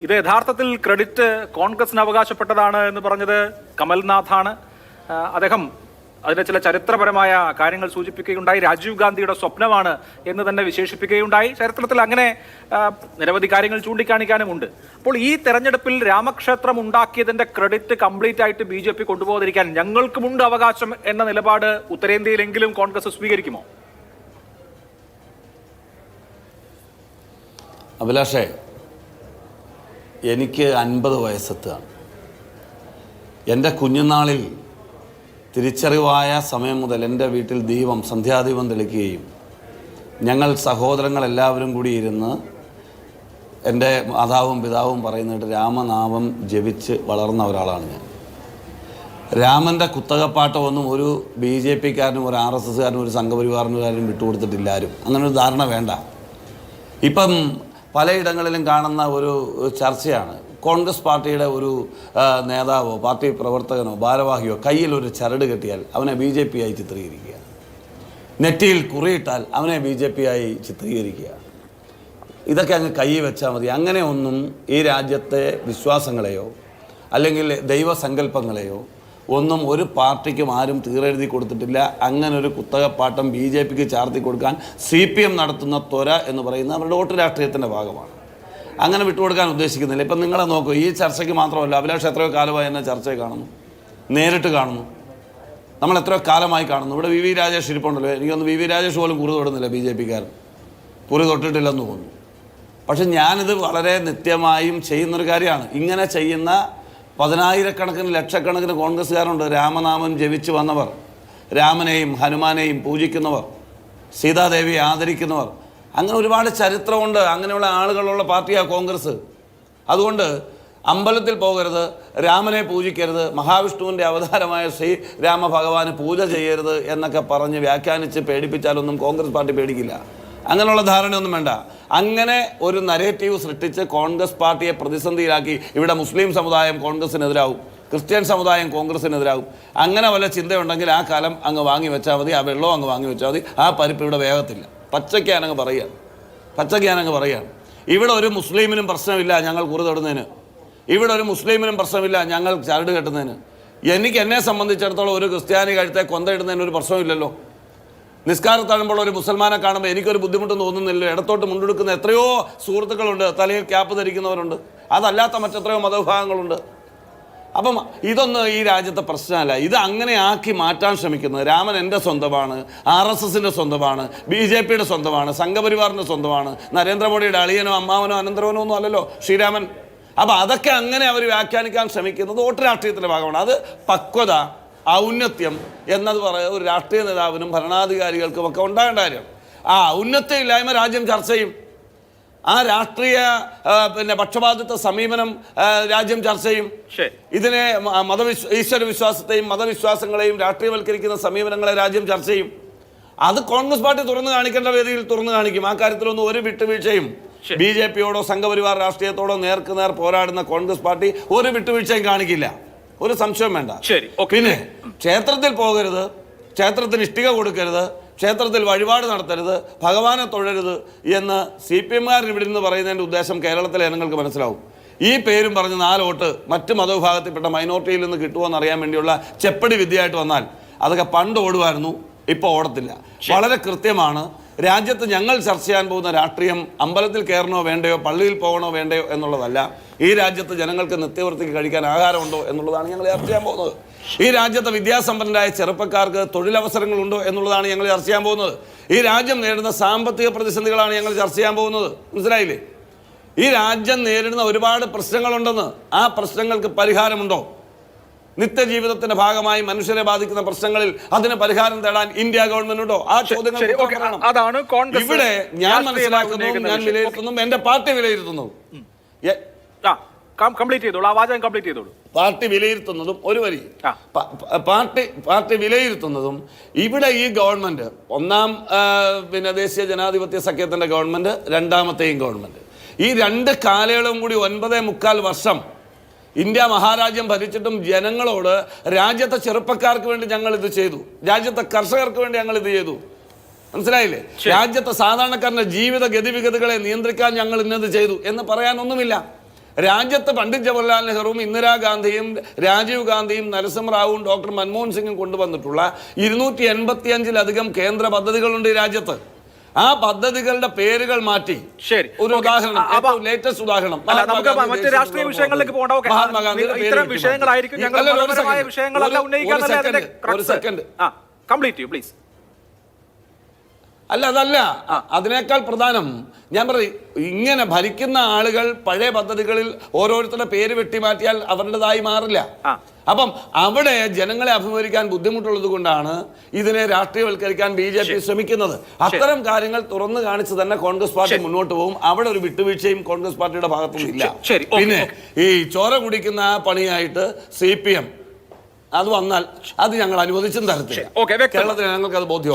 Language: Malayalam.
ഇത് യഥാർത്ഥത്തിൽ ക്രെഡിറ്റ് കോൺഗ്രസിന് അവകാശപ്പെട്ടതാണ് എന്ന് പറഞ്ഞത് കമൽനാഥാണ്. അദ്ദേഹം അതിന്റെ ചില ചരിത്രപരമായ കാര്യങ്ങൾ സൂചിപ്പിക്കുകയുണ്ടായി. രാജീവ് ഗാന്ധിയുടെ സ്വപ്നമാണ് എന്ന് തന്നെ വിശേഷിപ്പിക്കുകയുണ്ടായി. ചരിത്രത്തിൽ അങ്ങനെ നിരവധി കാര്യങ്ങൾ ചൂണ്ടിക്കാണിക്കാനുമുണ്ട്. അപ്പോൾ ഈ തെരഞ്ഞെടുപ്പിൽ രാമക്ഷേത്രം ഉണ്ടാക്കിയതിന്റെ ക്രെഡിറ്റ് കംപ്ലീറ്റ് ആയിട്ട് BJP കൊണ്ടുപോകാതിരിക്കാൻ ഞങ്ങൾക്കുമുണ്ട് അവകാശം എന്ന നിലപാട് ഉത്തരേന്ത്യയിലെങ്കിലും കോൺഗ്രസ് സ്വീകരിക്കുമോ? അഭിലാഷേ, എനിക്ക് 50 വയസ്സെത്തുകയാണ്. എൻ്റെ കുഞ്ഞുനാളിൽ തിരിച്ചറിവായ സമയം മുതൽ എൻ്റെ വീട്ടിൽ സന്ധ്യാദീപം തെളിക്കുകയും ഞങ്ങൾ സഹോദരങ്ങളെല്ലാവരും കൂടി ഇരുന്ന് എൻ്റെ മാതാവും പിതാവും പറയുന്നിട്ട് രാമനാമം ജപിച്ച് വളർന്ന ഒരാളാണ് ഞാൻ. രാമൻ്റെ കുത്തകപ്പാട്ടമൊന്നും ഒരു BJPക്കാരനും ഒരു RSSകാരനും ഒരു സംഘപരിവാറിനുകാരനും വിട്ടുകൊടുത്തിട്ടില്ല ആരും. അങ്ങനൊരു ധാരണ വേണ്ട. ഇപ്പം പലയിടങ്ങളിലും കാണുന്ന ഒരു ചർച്ചയാണ്, കോൺഗ്രസ് പാർട്ടിയുടെ ഒരു നേതാവോ പാർട്ടി പ്രവർത്തകനോ ഭാരവാഹിയോ കയ്യിൽ ഒരു ചരട് കെട്ടിയാൽ അവനെ BJP ആയി ചിത്രീകരിക്കുക, നെറ്റിയിൽ കുറിയിട്ടാൽ അവനെ BJP ആയി ചിത്രീകരിക്കുക. ഇതൊക്കെ അങ്ങ് കൈ വെച്ചാൽ മതി. അങ്ങനെ ഒന്നും ഈ രാജ്യത്തെ വിശ്വാസങ്ങളെയോ അല്ലെങ്കിൽ ദൈവസങ്കല്പങ്ങളെയോ ഒന്നും ഒരു പാർട്ടിക്കും ആരും തീരെഴുതി കൊടുത്തിട്ടില്ല. അങ്ങനെ ഒരു കുത്തകപ്പാട്ടം BJPക്ക് ചാർത്തി കൊടുക്കാൻ CPM നടത്തുന്ന ത്വര എന്ന് പറയുന്നത് അവരുടെ വോട്ട് രാഷ്ട്രീയത്തിൻ്റെ ഭാഗമാണ്. അങ്ങനെ വിട്ടുകൊടുക്കാൻ ഉദ്ദേശിക്കുന്നില്ല. ഇപ്പം നിങ്ങളെ നോക്കൂ, ഈ ചർച്ചയ്ക്ക് മാത്രമല്ല, അഭിലാഷ് എത്രയോ കാലമായി എന്നെ ചർച്ചയെ കാണുന്നു, നേരിട്ട് കാണുന്നു, നമ്മൾ എത്രയോ കാലമായി കാണുന്നു. ഇവിടെ VV രാജേഷ് ഇരിപ്പുണ്ടല്ലോ. എനിക്കൊന്ന് VV രാജേഷ് പോലും കുറി തൊടുന്നില്ല, BJPക്കാരൻ കുറി തൊട്ടിട്ടില്ലെന്ന് തോന്നുന്നു. പക്ഷെ ഞാനിത് വളരെ നിത്യമായും ചെയ്യുന്നൊരു കാര്യമാണ്. ഇങ്ങനെ ചെയ്യുന്ന പതിനായിരക്കണക്കിന് ലക്ഷക്കണക്കിന് കോൺഗ്രസ്സുകാരുണ്ട്. രാമനാമം ജപിച്ച് വന്നവർ, രാമനെയും ഹനുമാനെയും പൂജിക്കുന്നവർ, സീതാദേവിയെ ആദരിക്കുന്നവർ, അങ്ങനെ ഒരുപാട് ചരിത്രമുണ്ട്. അങ്ങനെയുള്ള ആളുകളുള്ള പാർട്ടിയാണ് കോൺഗ്രസ്. അതുകൊണ്ട് അമ്പലത്തിൽ പോകരുത്, രാമനെ പൂജിക്കരുത്, മഹാവിഷ്ണുവിൻ്റെ അവതാരമായ ശ്രീരാമ ഭഗവാന് പൂജ ചെയ്യരുത് എന്നൊക്കെ പറഞ്ഞ് വ്യാഖ്യാനിച്ച് പേടിപ്പിച്ചാലൊന്നും കോൺഗ്രസ് പാർട്ടി പേടിക്കില്ല. അങ്ങനെയുള്ള ധാരണയൊന്നും വേണ്ട. അങ്ങനെ ഒരു നരേറ്റീവ് സൃഷ്ടിച്ച് കോൺഗ്രസ് പാർട്ടിയെ പ്രതിസന്ധിയിലാക്കി ഇവിടെ മുസ്ലിം സമുദായം കോൺഗ്രസിനെതിരാവും, ക്രിസ്ത്യൻ സമുദായം കോൺഗ്രസിനെതിരാവും. അങ്ങനെ വല്ല ചിന്തയുണ്ടെങ്കിൽ ആ കാലം അങ്ങ് വാങ്ങി വെച്ചാൽ മതി, ആ വെള്ളവും അങ്ങ് വാങ്ങി വെച്ചാൽ മതി. ആ പരിപ്പ് ഇവിടെ വേഗത്തില്ല. പച്ചയ്ക്കാനങ്ങ് പറയുകയാണ്. ഇവിടെ ഒരു മുസ്ലിമിനും പ്രശ്നമില്ല ഞങ്ങൾ കുറി തൊടുന്നതിന്, ഇവിടെ ഒരു മുസ്ലിമിനും പ്രശ്നമില്ല ഞങ്ങൾ ചരട് കെട്ടുന്നതിന്. എന്നെ സംബന്ധിച്ചിടത്തോളം ഒരു ക്രിസ്ത്യാനി കഴുത്തെ കൊന്തയിടുന്നതിന് ഒരു പ്രശ്നമില്ലല്ലോ. നിസ്കാരത്താഴുമ്പോൾ ഒരു മുസൽമാനെ കാണുമ്പോൾ എനിക്കൊരു ബുദ്ധിമുട്ടും തോന്നുന്നില്ല. ഇടത്തോട്ട് മുണ്ടെടുക്കുന്ന എത്രയോ സുഹൃത്തുക്കളുണ്ട്, തലയിൽ ക്യാപ്പ് ധരിക്കുന്നവരുണ്ട്, അതല്ലാത്ത മറ്റെത്രയോ മതവിഭാഗങ്ങളുണ്ട്. അപ്പം ഇതൊന്നും ഈ രാജ്യത്തെ പ്രശ്നമല്ല. ഇത് അങ്ങനെ ആക്കി മാറ്റാൻ ശ്രമിക്കുന്നത് രാമൻ എൻ്റെ സ്വന്തമാണ്, RSSൻ്റെ സ്വന്തമാണ്, BJPയുടെ സ്വന്തമാണ്, സംഘപരിവാറിൻ്റെ സ്വന്തമാണ്, നരേന്ദ്രമോദിയുടെ അളിയനോ അമ്മാവനോ അനന്തരവനോ ഒന്നും അല്ലല്ലോ ശ്രീരാമൻ. അപ്പം അതൊക്കെ അങ്ങനെ അവർ വ്യാഖ്യാനിക്കാൻ ശ്രമിക്കുന്നത് വോട്ട് രാഷ്ട്രീയത്തിൻ്റെ ഭാഗമാണ്. അത് പക്വത, ഔന്നത്യം എന്നത് പറയുക ഒരു രാഷ്ട്രീയ നേതാവിനും ഭരണാധികാരികൾക്കും ഒക്കെ ഉണ്ടാകേണ്ട കാര്യം. ആ ഔന്നത്യമില്ലായ്മ രാജ്യം ചർച്ച ചെയ്യും. ആ രാഷ്ട്രീയ പക്ഷപാതിത്വ സമീപനം രാജ്യം ചർച്ച ചെയ്യും. ഇതിനെ ഈശ്വര വിശ്വാസത്തെയും മതവിശ്വാസങ്ങളെയും രാഷ്ട്രീയവൽക്കരിക്കുന്ന സമീപനങ്ങളെ രാജ്യം ചർച്ച ചെയ്യും. അത് കോൺഗ്രസ് പാർട്ടി തുറന്നു കാണിക്കേണ്ട വേദിയിൽ തുറന്നു കാണിക്കും. ആ കാര്യത്തിലൊന്നും ഒരു വിട്ടുവീഴ്ചയും BJPയോടോ സംഘപരിവാർ രാഷ്ട്രീയത്തോടോ നേർക്ക് നേർ പോരാടുന്ന കോൺഗ്രസ് പാർട്ടി ഒരു വിട്ടുവീഴ്ചയും കാണിക്കില്ല. ഒരു സംശയം വേണ്ട. പിന്നെ ക്ഷേത്രത്തിൽ പോകരുത്, ക്ഷേത്രത്തിന് ഇഷ്ടിക കൊടുക്കരുത്, ക്ഷേത്രത്തിൽ വഴിപാട് നടത്തരുത്, ഭഗവാനെ തൊഴരുത് എന്ന് CPMകാരൻ ഇവിടെ നിന്ന് പറയുന്നതിൻ്റെ ഉദ്ദേശം കേരളത്തിലെ ജനങ്ങൾക്ക് മനസ്സിലാവും. ഈ പേരും പറഞ്ഞ് 4 വോട്ട് മറ്റ് മതവിഭാഗത്തിൽപ്പെട്ട മൈനോറിറ്റിയിൽ നിന്ന് കിട്ടുമോ എന്നറിയാൻ വേണ്ടിയുള്ള ചെപ്പടി വിദ്യയായിട്ട് വന്നാൽ അതൊക്കെ പണ്ട് ഓടുമായിരുന്നു, ഇപ്പോൾ ഓടത്തില്ല. വളരെ കൃത്യമാണ്. രാജ്യത്ത് ഞങ്ങൾ ചർച്ച ചെയ്യാൻ പോകുന്ന രാഷ്ട്രീയം അമ്പലത്തിൽ കയറണോ വേണ്ടയോ, പള്ളിയിൽ പോകണോ വേണ്ടയോ എന്നുള്ളതല്ല. ഈ രാജ്യത്ത് ജനങ്ങൾക്ക് നിത്യവൃത്തിക്ക് കഴിക്കാൻ ആഹാരമുണ്ടോ എന്നുള്ളതാണ് ഞങ്ങൾ ചർച്ച ചെയ്യാൻ പോകുന്നത്. ഈ രാജ്യത്തെ വിദ്യാസമ്പന്നരായ ചെറുപ്പക്കാർക്ക് തൊഴിലവസരങ്ങളുണ്ടോ എന്നുള്ളതാണ് ഞങ്ങൾ ചർച്ച ചെയ്യാൻ പോകുന്നത്. ഈ രാജ്യം നേരിടുന്ന സാമ്പത്തിക പ്രതിസന്ധികളാണ് ഞങ്ങൾ ചർച്ച ചെയ്യാൻ പോകുന്നത്. മനസ്സിലായില്ലേ? ഈ രാജ്യം നേരിടുന്ന ഒരുപാട് പ്രശ്നങ്ങളുണ്ടെന്ന്. ആ പ്രശ്നങ്ങൾക്ക് പരിഹാരമുണ്ടോ? നിത്യജീവിതത്തിന്റെ ഭാഗമായി മനുഷ്യരെ ബാധിക്കുന്ന പ്രശ്നങ്ങളിൽ അതിന് പരിഹാരം തേടാൻ ഇന്ത്യ ഗവൺമെന്റ് ഉണ്ടോ? ആ ചോദ്യങ്ങൾ ഇവിടെ ഞാൻ മനസ്സിലാക്കുന്നു, ഞാൻ വിലയിരുത്തുന്നു, എന്റെ പാർട്ടി വിലയിരുത്തുന്നു. പാർട്ടി വിലയിരുത്തുന്നതും ഒരു വരി പാർട്ടി വിലയിരുത്തുന്നതും ഇവിടെ ഈ ഗവൺമെന്റ് ഒന്നാം ദേശീയ ജനാധിപത്യ സഖ്യത്തിന്റെ ഗവൺമെന്റ്, രണ്ടാമത്തെയും ഗവൺമെന്റ്, ഈ 2 കാലയളവും കൂടി 9.25 വർഷം ഇന്ത്യ മഹാരാജ്യം ഭരിച്ചിട്ടും ജനങ്ങളോട് രാജ്യത്തെ ചെറുപ്പക്കാർക്ക് വേണ്ടി ഞങ്ങൾ ഇത് ചെയ്തു, രാജ്യത്തെ കർഷകർക്ക് വേണ്ടി ഞങ്ങൾ ഇത് ചെയ്തു, മനസ്സിലായില്ലേ? രാജ്യത്തെ സാധാരണക്കാരന്റെ ജീവിത ഗതിവിഗതികളെ നിയന്ത്രിക്കാൻ ഞങ്ങൾ ഇന്നത് ചെയ്തു എന്ന് പറയാനൊന്നുമില്ല. രാജ്യത്ത് പണ്ഡിറ്റ് ജവഹർലാൽ നെഹ്റുവും ഇന്ദിരാഗാന്ധിയും രാജീവ് ഗാന്ധിയും നരസിംഹറാവുവും ഡോക്ടർ മൻമോഹൻ സിംഗും കൊണ്ടുവന്നിട്ടുള്ള 285-ലധികം കേന്ദ്ര പദ്ധതികളുണ്ട് ഈ രാജ്യത്ത്. ആ പദ്ധതികളുടെ പേരുകൾ മാറ്റി ശരി ഒരു ഉദാഹരണം, ലേറ്റസ്റ്റ് ഉദാഹരണം, നമുക്ക് മറ്റ് രാഷ്ട്രീയ വിഷയങ്ങളിലേക്ക് പോകണ്ട. ഇത്തരം വിഷയങ്ങളായിരിക്കും ഞങ്ങൾ മതപരമായ വിഷയങ്ങളല്ല ഉന്നയിക്കാൻ. ഒരു സെക്കൻഡ് കംപ്ലീറ്റ് ചെയ്യൂ പ്ലീസ്. അല്ല, അതല്ല, അതിനേക്കാൾ പ്രധാനം ഞാൻ പറയും, ഇങ്ങനെ ഭരിക്കുന്ന ആളുകൾ പഴയ പദ്ധതികളിൽ ഓരോരുത്തരുടെ പേര് വെട്ടിമാറ്റിയാൽ അവരുടേതായി മാറില്ല. അപ്പം അവിടെ ജനങ്ങളെ അഭിമുഖീകരിക്കാൻ ബുദ്ധിമുട്ടുള്ളത് കൊണ്ടാണ് ഇതിനെ രാഷ്ട്രീയവൽക്കരിക്കാൻ BJP ശ്രമിക്കുന്നത്. അത്തരം കാര്യങ്ങൾ തുറന്നു കാണിച്ച് തന്നെ കോൺഗ്രസ് പാർട്ടി മുന്നോട്ട് പോകും. അവിടെ ഒരു വിട്ടുവീഴ്ചയും കോൺഗ്രസ് പാർട്ടിയുടെ ഭാഗത്തുനിന്നില്ല. പിന്നെ ഈ ചോര കുടിക്കുന്ന പണിയായിട്ട് CPM അത് വന്നാൽ അത് ഞങ്ങൾ അനുവദിച്ചും തരത്തില്ല. കേരളത്തിൽ ഞങ്ങൾക്ക് അത് ബോധ്യം.